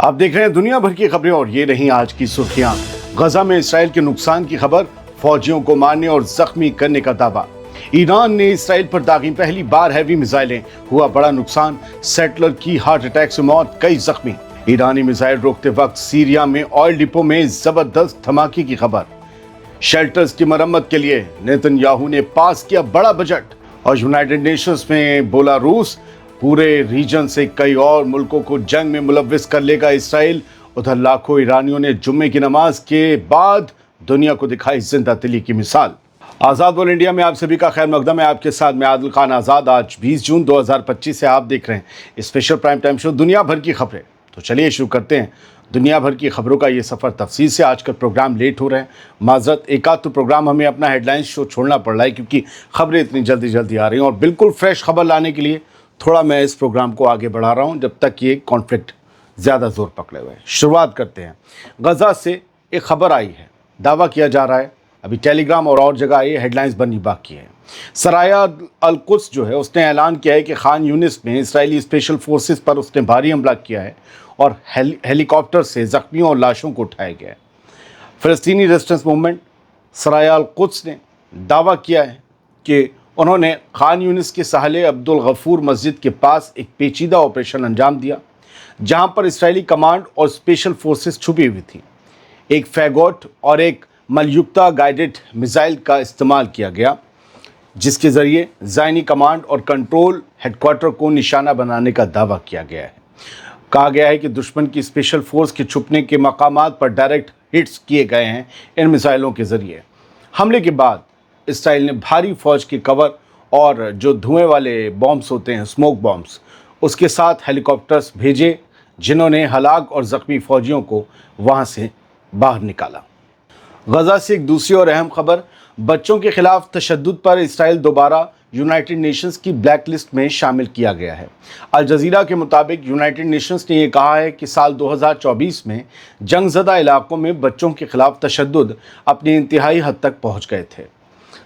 آپ دیکھ رہے ہیں دنیا بھر کی خبریں اور یہ رہیں آج کی سرخیاں۔ غزہ میں اسرائیل کے نقصان کی خبر، فوجیوں کو مارنے اور زخمی کرنے کا دعویٰ۔ ایران نے اسرائیل پر داغی پہلی بار ہیوی میزائلیں، ہوا بڑا نقصان، سیٹلر کی ہارٹ اٹیک سے موت، کئی زخمی۔ ایرانی میزائل روکتے وقت سیریا میں آئل ڈپو میں زبردست دھماکے کی خبر۔ شیلٹرز کی مرمت کے لیے نیتن یاہو نے پاس کیا بڑا بجٹ، اور یونائیٹڈ نیشنز میں بولا روس پورے ریجن سے کئی اور ملکوں کو جنگ میں ملوث کر لے گا اسرائیل۔ ادھر لاکھوں ایرانیوں نے جمعے کی نماز کے بعد دنیا کو دکھائی زندہ دلی کی مثال۔ آزاد ورلڈ انڈیا میں آپ سبھی کا خیر مقدم ہے۔ آپ کے ساتھ میں عادل خان آزاد۔ آج 20 جون 2025 سے آپ دیکھ رہے ہیں اسپیشل پرائم ٹائم شو دنیا بھر کی خبریں۔ تو چلیے شروع کرتے ہیں دنیا بھر کی خبروں کا یہ سفر تفصیل سے۔ آج کا پروگرام لیٹ ہو رہے ہیں، معذرت، ایک آدھ تو پروگرام ہمیں اپنا ہیڈ لائن شو چھوڑنا پڑ رہا ہے کیونکہ خبریں اتنی جلدی آ رہی ہیں، اور بالکل فریش خبر لانے کے لیے تھوڑا میں اس پروگرام کو آگے بڑھا رہا ہوں جب تک یہ کانفلکٹ زیادہ زور پکڑے ہوئے۔ شروعات کرتے ہیں۔ غزہ سے ایک خبر آئی ہے، دعویٰ کیا جا رہا ہے، ابھی ٹیلی گرام اور جگہ یہ ہیڈ لائنز بننی باقی ہے۔ سرایہ القدس جو ہے اس نے اعلان کیا ہے کہ خان یونس میں اسرائیلی اسپیشل فورسز پر اس نے بھاری حملہ کیا ہے اور ہیلی کاپٹر سے زخمیوں اور لاشوں کو اٹھایا گیا ہے۔ فلسطینی ریزسٹنس موومنٹ سرایہ القدس نے دعویٰ کیا ہے کہ انہوں نے خان یونس کے ساحل عبد الغفور مسجد کے پاس ایک پیچیدہ آپریشن انجام دیا جہاں پر اسرائیلی کمانڈ اور اسپیشل فورسز چھپی ہوئی تھیں۔ ایک فیگوٹ اور ایک ملیکتا گائیڈڈ میزائل کا استعمال کیا گیا جس کے ذریعے زائنی کمانڈ اور کنٹرول ہیڈ کوارٹر کو نشانہ بنانے کا دعویٰ کیا گیا ہے۔ کہا گیا ہے کہ دشمن کی اسپیشل فورس کے چھپنے کے مقامات پر ڈائریکٹ ہٹس کیے گئے ہیں ان میزائلوں کے ذریعے۔ حملے کے بعد اسرائیل نے بھاری فوج کے کور اور جو دھوئیں والے بامبس ہوتے ہیں، اسموک بامبس، اس کے ساتھ ہیلی کاپٹرز بھیجے جنہوں نے ہلاک اور زخمی فوجیوں کو وہاں سے باہر نکالا۔ غزہ سے ایک دوسری اور اہم خبر، بچوں کے خلاف تشدد پر اسرائیل دوبارہ یونائیٹڈ نیشنز کی بلیک لسٹ میں شامل کیا گیا ہے۔ الجزیرہ کے مطابق یونائیٹڈ نیشنز نے یہ کہا ہے کہ سال 2024 میں جنگ زدہ علاقوں میں بچوں کے خلاف تشدد اپنی انتہائی حد تک پہنچ گئے تھے۔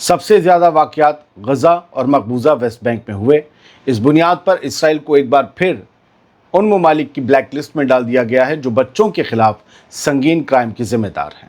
سب سے زیادہ واقعات غزہ اور مقبوضہ ویسٹ بینک میں ہوئے۔ اس بنیاد پر اسرائیل کو ایک بار پھر ان ممالک کی بلیک لسٹ میں ڈال دیا گیا ہے جو بچوں کے خلاف سنگین کرائم کے ذمہ دار ہیں۔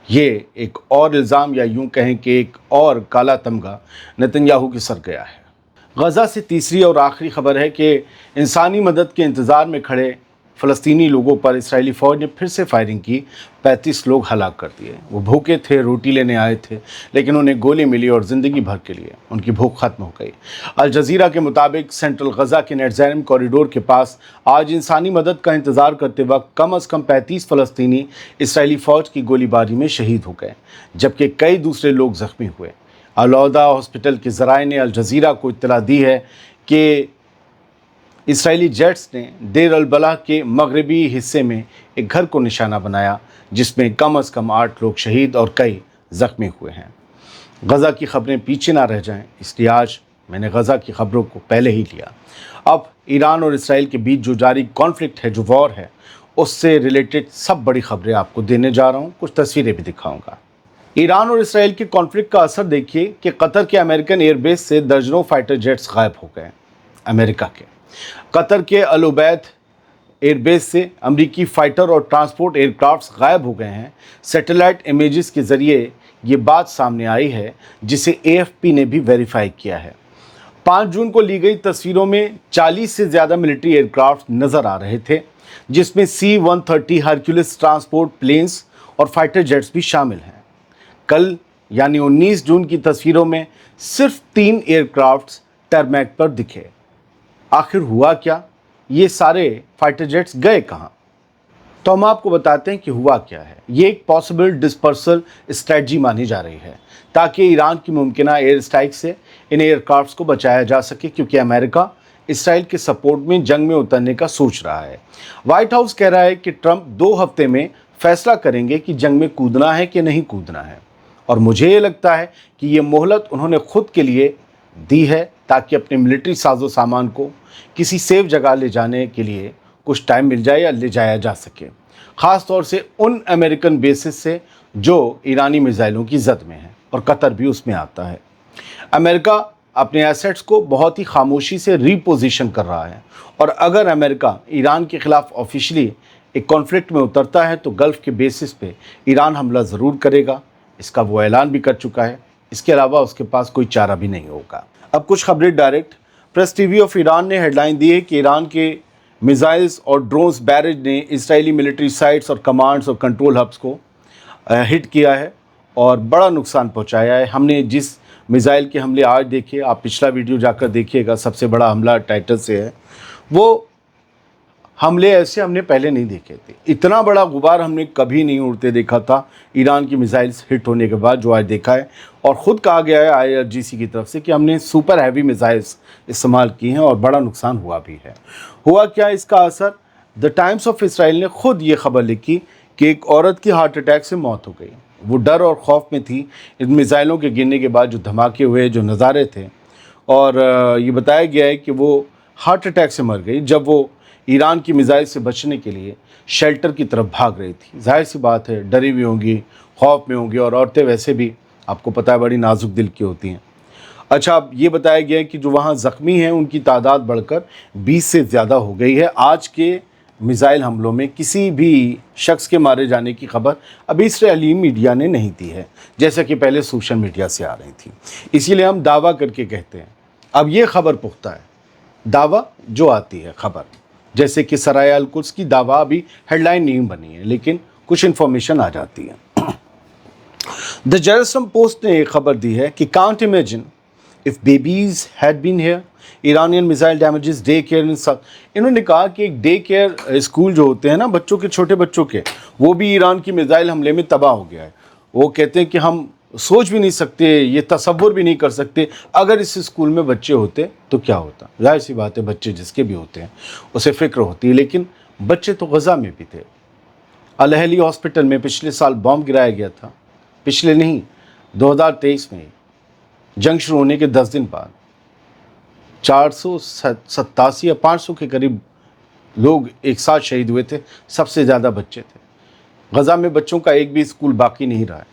یہ ایک اور الزام یا یوں کہیں کہ ایک اور کالا تمغہ نیتن یاہو کے سر گیا ہے۔ غزہ سے تیسری اور آخری خبر ہے کہ انسانی مدد کے انتظار میں کھڑے فلسطینی لوگوں پر اسرائیلی فوج نے پھر سے فائرنگ کی، 35 لوگ ہلاک کر دیے۔ وہ بھوکے تھے، روٹی لینے آئے تھے، لیکن انہیں گولی ملی اور زندگی بھر کے لیے ان کی بھوک ختم ہو گئی۔ الجزیرہ کے مطابق سینٹرل غزہ کے نیٹزارم کوریڈور کے پاس آج انسانی مدد کا انتظار کرتے وقت کم از کم 35 فلسطینی اسرائیلی فوج کی گولی باری میں شہید ہو گئے، جبکہ کئی دوسرے لوگ زخمی ہوئے۔ العودہ ہاسپٹل کے ذرائع نے الجزیرہ کو اطلاع دی ہے کہ اسرائیلی جیٹس نے دیر البلح کے مغربی حصے میں ایک گھر کو نشانہ بنایا جس میں کم از کم 8 لوگ شہید اور کئی زخمی ہوئے ہیں۔ غزہ کی خبریں پیچھے نہ رہ جائیں، اس لیے آج میں نے غزہ کی خبروں کو پہلے ہی لیا۔ اب ایران اور اسرائیل کے بیچ جو جاری کانفلکٹ ہے، جو وار ہے، اس سے ریلیٹڈ سب بڑی خبریں آپ کو دینے جا رہا ہوں، کچھ تصویریں بھی دکھاؤں گا۔ ایران اور اسرائیل کے کانفلکٹ کا اثر دیکھیے کہ قطر کے امریکن ایئر بیس سے درجنوں فائٹر جیٹس غائب ہو گئے۔ امریکہ کے قطر کے العبید ایئر بیس سے امریکی فائٹر اور ٹرانسپورٹ ایئر کرافٹس غائب ہو گئے ہیں۔ سیٹلائٹ امیجز کے ذریعے یہ بات سامنے آئی ہے جسے AFP نے بھی ویریفائی کیا ہے۔ 5 جون کو لی گئی تصویروں میں 40 سے زیادہ ملٹری ایئر کرافٹ نظر آ رہے تھے جس میں C-130 ہرکیولس ٹرانسپورٹ پلینز اور فائٹر جیٹس بھی شامل ہیں۔ کل یعنی 19 جون کی تصویروں میں صرف 3 ایئر کرافٹس ٹرمیک پر دکھے۔ آخر ہوا کیا؟ یہ سارے فائٹر جیٹس گئے کہاں؟ تو ہم آپ کو بتاتے ہیں کہ ہوا کیا ہے۔ یہ ایک پاسبل ڈسپرسل اسٹریٹجی مانی جا رہی ہے تاکہ ایران کی ممکنہ ایئر اسٹرائک سے ان ایئر کرافٹس کو بچایا جا سکے، کیونکہ امریکہ اسرائیل کے سپورٹ میں جنگ میں اترنے کا سوچ رہا ہے۔ وائٹ ہاؤس کہہ رہا ہے کہ ٹرمپ 2 ہفتے میں فیصلہ کریں گے کہ جنگ میں کودنا ہے کہ نہیں کودنا ہے، اور مجھے یہ لگتا ہے کہ یہ مہلت انہوں نے خود کے لیے دی ہے تاکہ اپنے ملٹری ساز و سامان کو کسی سیف جگہ لے جانے کے لیے کچھ ٹائم مل جائے یا لے جایا جا سکے، خاص طور سے ان امریکن بیسز سے جو ایرانی میزائلوں کی زد میں ہیں، اور قطر بھی اس میں آتا ہے۔ امریکہ اپنے ایسٹس کو بہت ہی خاموشی سے ری پوزیشن کر رہا ہے، اور اگر امریکہ ایران کے خلاف آفیشلی एक कॉन्फ्लिक्ट में उतरता है तो गल्फ़ के बेसिस पे ईरान हमला ज़रूर करेगा, इसका वो ऐलान भी कर चुका है। इसके अलावा उसके पास कोई चारा भी नहीं होगा। अब कुछ खबरें direct. Press TV off Iran ने हेडलाइन दी है कि ईरान के मिसाइल्स और ड्रोन्स बैरेज ने इजरायली मिलिट्री साइट्स और कमांड्स और कंट्रोल हब्स को हिट किया है और बड़ा नुकसान पहुंचाया है। हमने जिस मिसाइल के हमले आज देखे, आप पिछला वीडियो जाकर देखिएगा, सबसे बड़ा हमला टाइटल से है, वो हमले ऐसे हमने पहले नहीं देखे थे। इतना बड़ा गुबार हमने कभी नहीं उड़ते देखा था ईरान की मिसाइल्स हिट होने के बाद, जो आज देखा है। और ख़ुद कहा गया है IRGC की तरफ से कि हमने सुपर हैवी मिसाइल्स इस्तेमाल की हैं और बड़ा नुकसान हुआ भी है। हुआ क्या इसका असर? द टाइम्स ऑफ इसराइल ने ख़ुद ये खबर लिखी कि एक औरत की हार्ट अटैक से मौत हो गई। वो डर और खौफ में थी इन मिसाइलों के गिरने के बाद, जो धमाके हुए, जो नज़ारे थे। और ये बताया गया है कि वो हार्ट अटैक से मर गई जब वो ईरान की मिसाइल से बचने के लिए शेल्टर की तरफ भाग रही थी। जाहिर सी बात है, डरी हुई होंगी, खौफ में होंगी, और औरतें वैसे भी आपको पता है बड़ी नाजुक दिल की होती हैं। अच्छा, अब ये बताया गया है कि जो वहाँ ज़ख्मी हैं उनकी तादाद बढ़कर 20 से ज़्यादा हो गई है। आज के मिसाइल हमलों में किसी भी शख्स के मारे जाने की खबर अभी इस्राएली मीडिया ने नहीं दी है, जैसा कि पहले सोशल मीडिया से आ रही थी। इसीलिए हम दावा करके कहते हैं। अब ये खबर पुख्ता है, दावा जो आती है खबर, जैसे कि सराय अल कुद्स की दावा अभी हेडलाइन नहीं बनी है, लेकिन कुछ इन्फॉर्मेशन आ जाती है। द जेरूसलम पोस्ट ने एक खबर दी है कि can't imagine if babies had been here, Iranian missile damages day care in सब। इन्होंने कहा कि एक डे केयर स्कूल जो होते हैं ना बच्चों के, छोटे बच्चों के, वो भी ईरान की मिसाइल हमले में तबाह हो गया है। वो कहते हैं कि हम सोच भी नहीं सकते, ये तसव्वुर भी नहीं कर सकते, अगर इस स्कूल में बच्चे होते तो क्या होता। जाहिर सी बात है, बच्चे जिसके भी होते हैं उसे फ़िक्र होती है, लेकिन बच्चे तो गज़ा में भी थे। अल अहली हॉस्पिटल में पिछले साल बॉम्ब गिराया गया था, पिछले नहीं 2023 में, जंग शुरू होने के 10 दिन बाद। 487 या 500 के करीब लोग एक साथ शहीद हुए थे, सबसे ज़्यादा बच्चे थे। गज़ा में बच्चों का एक भी स्कूल बाकी नहीं रहा है।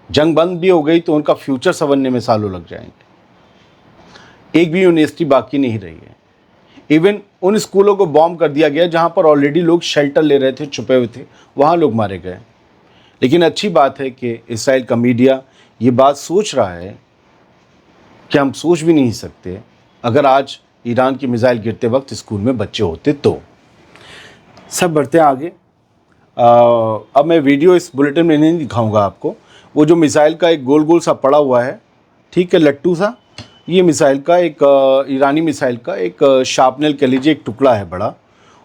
जंग बंद भी हो गई तो उनका फ्यूचर संवरने में सालों लग जाएंगे। एक भी यूनिवर्सिटी बाकी नहीं रही है। इवन उन स्कूलों को बॉम्ब कर दिया गया जहां पर ऑलरेडी लोग शेल्टर ले रहे थे, छुपे हुए थे, वहां लोग मारे गए। लेकिन अच्छी बात है कि इसराइल का मीडिया ये बात सोच रहा है कि हम सोच भी नहीं सकते अगर आज ईरान की मिसाइल गिरते वक्त स्कूल में बच्चे होते तो। सब बढ़ते हैं आगे। अब मैं वीडियो इस बुलेटिन में नहीं दिखाऊंगा आपको। वो जो मिसाइल का एक गोल गोल सा पड़ा हुआ है, ठीक है, लट्टू सा, ये मिसाइल का एक ईरानी मिसाइल का एक शार्पनेल कह लीजिए, एक टुकड़ा है बड़ा,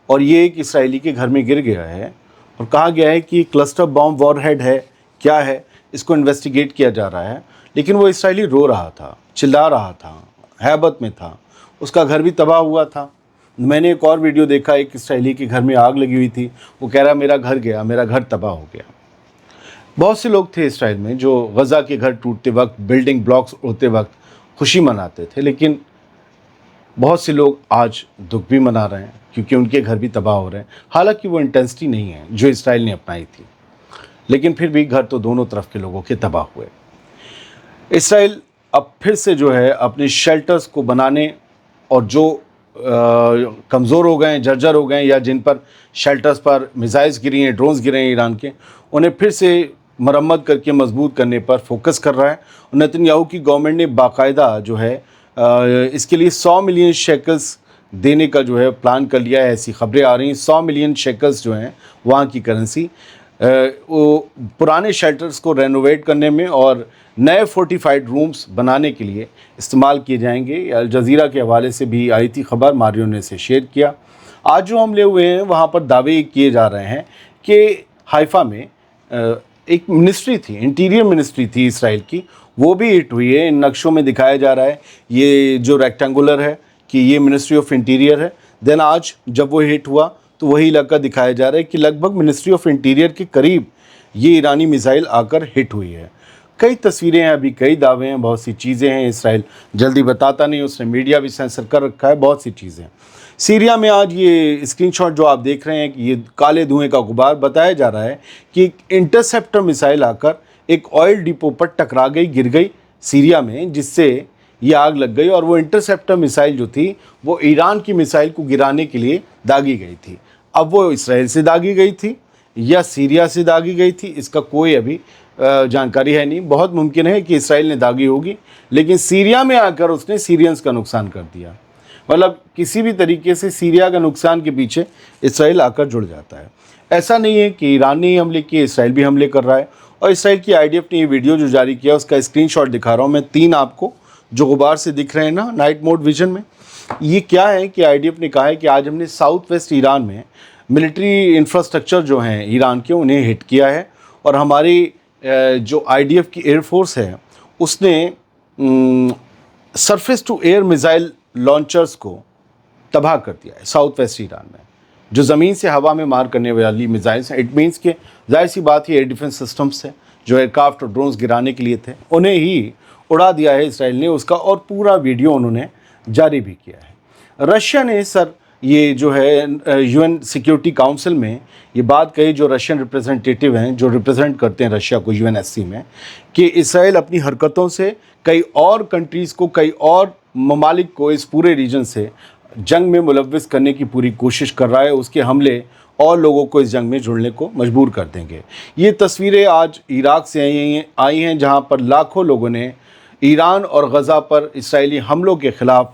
और ये एक इसराइली के घर में गिर गया है। और कहा गया है कि क्लस्टर बॉम्ब वॉरहेड है, क्या है, इसको इन्वेस्टिगेट किया जा रहा है। लेकिन वो इसराइली रो रहा था, चिल्ला रहा था, हैबत में था, उसका घर भी तबाह हुआ था। मैंने एक और वीडियो देखा, एक इसराइली के घर में आग लगी हुई थी, वो कह रहा मेरा घर गया, मेरा घर तबाह हो गया। बहुत से लोग थे इसराइल में जो गज़ा के घर टूटते वक्त, बिल्डिंग ब्लॉक्स उड़ते वक्त खुशी मनाते थे, लेकिन बहुत से लोग आज दुख भी मना रहे हैं क्योंकि उनके घर भी तबाह हो रहे हैं। हालांकि वो इंटेंसिटी नहीं है जो इसराइल ने अपनाई थी, लेकिन फिर भी घर तो दोनों तरफ के लोगों के तबाह हुए। इसराइल अब फिर से जो है अपने शेल्टर्स को बनाने, और जो कमज़ोर हो गए हैं, जर्जर हो गए हैं, या जिन पर शेल्टर्स पर मिसाइल्स गिरी हैं, ड्रोन्स गिरे हैं ईरान के, उन्हें फिर से मरम्मत करके मजबूत करने पर फोकस कर रहा है। नेतन्याहू की गवर्नमेंट ने बाकायदा जो है इसके लिए 100 मिलियन शेकल्स देने का जो है प्लान कर लिया है। ऐसी खबरें आ रही हैं। 100 मिलियन शेकल्स जो हैं वहाँ की करेंसी, वो पुराने शेल्टर्स को रेनोवेट करने में और नए फोर्टिफाइड रूम्स बनाने के लिए इस्तेमाल किए जाएंगे। अल जज़ीरा के हवाले से भी आई थी खबर, मारियो ने इसे शेयर किया। आज जो हमले हुए हैं वहाँ पर दावे किए जा रहे हैं कि हाइफा में एक मिनिस्ट्री थी, इंटीरियर मिनिस्ट्री थी इसराइल की, वो भी हिट हुई है। इन नक्शों में दिखाया जा रहा है ये जो रेक्टेंगुलर है कि ये मिनिस्ट्री ऑफ इंटीरियर है। देन आज जब वो हिट हुआ तो वही इलाका दिखाया जा रहा है कि लगभग मिनिस्ट्री ऑफ इंटीरियर के करीब ये ईरानी मिसाइल आकर हिट हुई है। कई तस्वीरें हैं, अभी कई दावे हैं, बहुत सी चीज़ें हैं। इसराइल जल्दी बताता नहीं, उसने मीडिया भी सेंसर कर रखा है, बहुत सी चीज़ें। सीरिया में आज ये स्क्रीनशॉट जो आप देख रहे हैं कि ये काले धुएं का गुबार, बताया जा रहा है कि एक इंटरसेप्टर मिसाइल आकर एक ऑयल डिपो पर टकरा गई, गिर गई सीरिया में, जिससे ये आग लग गई। और वो इंटरसेप्टर मिसाइल जो थी वो ईरान की मिसाइल को गिराने के लिए दागी गई थी। अब वो इसराइल से दागी गई थी या सीरिया से दागी गई थी, इसका कोई अभी जानकारी है नहीं। बहुत मुमकिन है कि इसराइल ने दागी होगी, लेकिन सीरिया में आकर उसने सीरियंस का नुकसान कर दिया। मतलब किसी भी तरीके से सीरिया का नुकसान के पीछे इसराइल आकर जुड़ जाता है। ऐसा नहीं है कि ईरान ने ही हमले किए, इसराइल भी हमले कर रहा है। और इसराइल की आईडीएफ ने ये वीडियो जो जारी किया उसका स्क्रीनशॉट दिखा रहा हूँ मैं, 3 आपको जो गुबार से दिख रहे हैं ना नाइट मोड विजन में। ये क्या है कि आईडीएफ ने कहा है कि आज हमने साउथ वेस्ट ईरान में मिलिट्री इंफ्रास्ट्रक्चर जो हैं ईरान के, उन्हें हिट किया है। और हमारी जो आईडीएफ की एयरफोर्स है उसने surface to air missile launchers को तबाह कर दिया है साउथ वेस्ट ईरान में, जो ज़मीन से हवा में मार करने वाली मिसाइल्स हैं। इट मीन्स कि जाहिर सी बात है एयर डिफेंस सिस्टम्स हैं जो एयरक्राफ्ट और ड्रोन्स गिराने के लिए थे, उन्हें ही उड़ा दिया है इसराइल ने उसका, और पूरा वीडियो उन्होंने जारी भी किया है। रशिया ने सर ये जो है यूएन सिक्योरिटी काउंसिल में ये बात कही, जो रशियन रिप्रेजेंटेटिव हैं जो रिप्रेजेंट करते हैं रशिया को यूएनएससी में, कि इसराइल अपनी हरकतों से कई और कंट्रीज़ को, कई और ममालिक को इस पूरे रीजन से जंग में मुलव्विस करने की पूरी कोशिश कर रहा है। उसके हमले और लोगों को इस जंग में जुड़ने को मजबूर कर देंगे। ये तस्वीरें आज इराक से आई हैं जहां पर लाखों लोगों ने ईरान और गज़ा पर इसराइली हमलों के ख़िलाफ़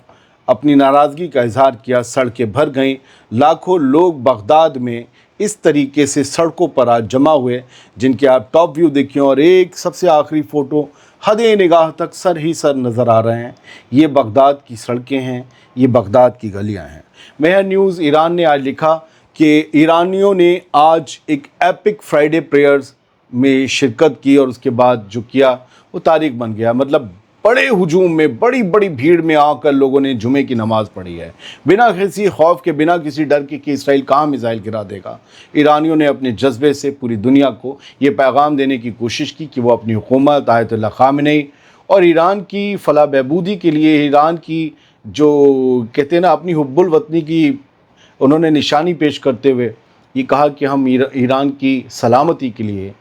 अपनी नाराज़गी का इजहार किया। सड़कें भर गईं, लाखों लोग बगदाद में इस तरीके से सड़कों पर आज जमा हुए, जिनके आप टॉप व्यू देखिए। और एक सबसे आखिरी फ़ोटो हदे निगाह तक सर ही सर नज़र आ रहे हैं। ये बगदाद की सड़कें हैं, ये बगदाद की गलियां हैं। मेहर न्यूज़ ईरान ने आज लिखा कि ईरानियों ने आज एक एपिक फ्राइडे प्रेयर्स में शिरकत की और उसके बाद जो किया वो तारीख बन गया। मतलब बड़े हुजूम में, बड़ी बड़ी भीड़ में आकर लोगों ने जुमे की नमाज़ पढ़ी है, बिना किसी खौफ के, बिना किसी डर के कि इसराइल कहाँ मिसाइल गिरा देगा। ईरानियों ने अपने जज्बे से पूरी दुनिया को ये पैगाम देने की कोशिश की कि वो अपनी हुकूमत, आयतुल्लाह ख़ामेनी और ईरान की फलाह बहबूदी के लिए, ईरान की जो कहते हैं ना अपनी हुब्बुल वतनी की उन्होंने निशानी पेश करते हुए ये कहा कि हम ईरान की सलामती के लिए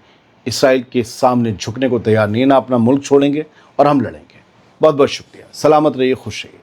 इसराइल के सामने झुकने को तैयार नहीं है, ना अपना मुल्क छोड़ेंगे और हम लड़ेंगे। बहुत बहुत शुक्रिया। सलामत रहिए, खुश रहिए।